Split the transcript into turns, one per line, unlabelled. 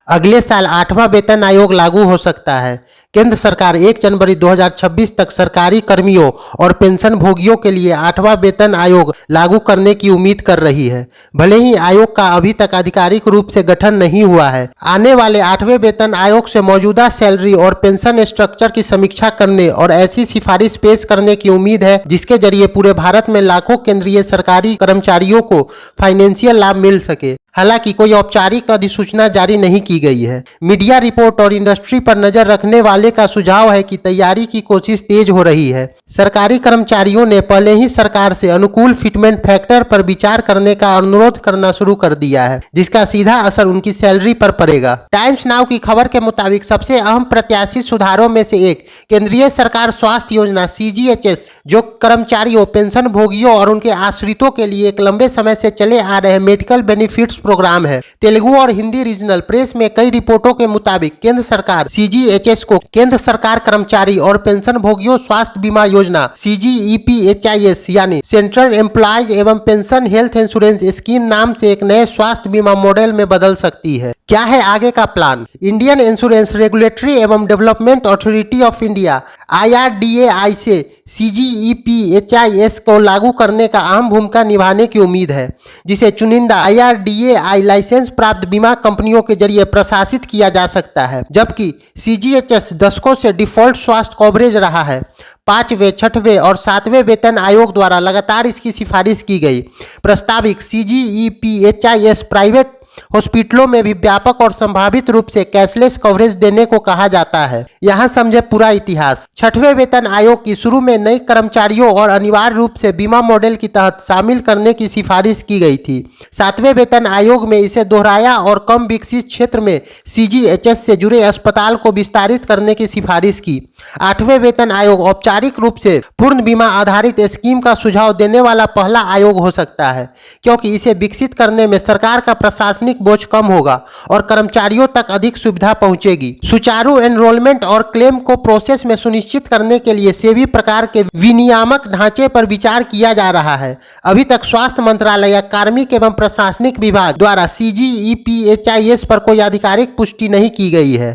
अगले साल 8वां वेतन आयोग लागू हो सकता है। केंद्र सरकार 1 जनवरी 2026 तक सरकारी कर्मियों और पेंशन भोगियों के लिए 8वां वेतन आयोग लागू करने की उम्मीद कर रही है। भले ही आयोग का अभी तक आधिकारिक रूप से गठन नहीं हुआ है, आने वाले 8वें वेतन आयोग से मौजूदा सैलरी और पेंशन स्ट्रक्चर की समीक्षा करने और ऐसी सिफारिश पेश करने की उम्मीद है जिसके जरिए पूरे भारत में लाखों केंद्रीय सरकारी कर्मचारियों को फाइनेंशियल लाभ मिल सके। हालांकि कोई औपचारिक अधिसूचना जारी नहीं की गई है। मीडिया रिपोर्ट और इंडस्ट्री पर नजर रखने वाले का सुझाव है कि तैयारी की कोशिश तेज हो रही है। सरकारी कर्मचारियों ने पहले ही सरकार से अनुकूल फिटमेंट फैक्टर पर विचार करने का अनुरोध करना शुरू कर दिया है, जिसका सीधा असर उनकी सैलरी पर पड़ेगा। टाइम्स नाउ की खबर के मुताबिक सबसे अहम प्रत्याशित सुधारों में से एक केंद्रीय सरकार स्वास्थ्य योजना CGHS, जो कर्मचारियों, पेंशन भोगियों और उनके आश्रितों के लिए एक लंबे समय से चले आ रहे मेडिकल बेनिफिट्स प्रोग्राम है। तेलुगु और हिंदी रीजनल प्रेस में कई रिपोर्टों के मुताबिक केंद्र सरकार CGHS को केंद्र सरकार कर्मचारी और पेंशन भोगियों स्वास्थ्य बीमा योजना CGEPHIS यानी सेंट्रल एम्प्लॉयज एवं पेंशन हेल्थ इंश्योरेंस स्कीम नाम से एक नए स्वास्थ्य बीमा मॉडल में बदल सकती है। क्या है आगे का प्लान? इंडियन इंश्योरेंस रेगुलेटरी एवं development authority of India IRDAI से CGEPHIS को लागू करने का अहम भूमिका निभाने की उम्मीद है, जिसे चुनिंदा IRDAI लाइसेंस प्राप्त बीमा कंपनियों के जरिए प्रशासित किया जा सकता है। जबकि CGHS दशकों से डिफॉल्ट स्वास्थ्य कवरेज रहा है। 5वें, 6वें और 7वें वेतन आयोग द्वारा लगातार इसकी सिफारिश की गई। प्रस्तावित CGEPHIS प्राइवेट हॉस्पिटलों में भी व्यापक और संभावित रूप से कैशलेस कवरेज देने को कहा जाता है। यहाँ समझे पूरा इतिहास। 6वें वेतन आयोग की शुरू में नए कर्मचारियों और अनिवार्य रूप से बीमा मॉडल की तहत शामिल करने की सिफारिश की गई थी। 7वें वेतन आयोग में इसे दोहराया और कम विकसित क्षेत्र में CGHS से जुड़े अस्पताल को विस्तारित करने की सिफारिश की। 8वें वेतन आयोग औपचारिक रूप से पूर्ण बीमा आधारित स्कीम का सुझाव देने वाला पहला आयोग हो सकता है, क्योंकि इसे विकसित करने में सरकार का प्रशासनिक बोझ कम होगा और कर्मचारियों तक अधिक सुविधा पहुंचेगी। सुचारू एनरोलमेंट और क्लेम को प्रोसेस में सुनिश्चित करने के लिए सभी प्रकार के विनियामक ढांचे पर विचार किया जा रहा है। अभी तक स्वास्थ्य मंत्रालय या कार्मिक एवं प्रशासनिक विभाग द्वारा CGEPHIS पर कोई आधिकारिक पुष्टि नहीं की गई है।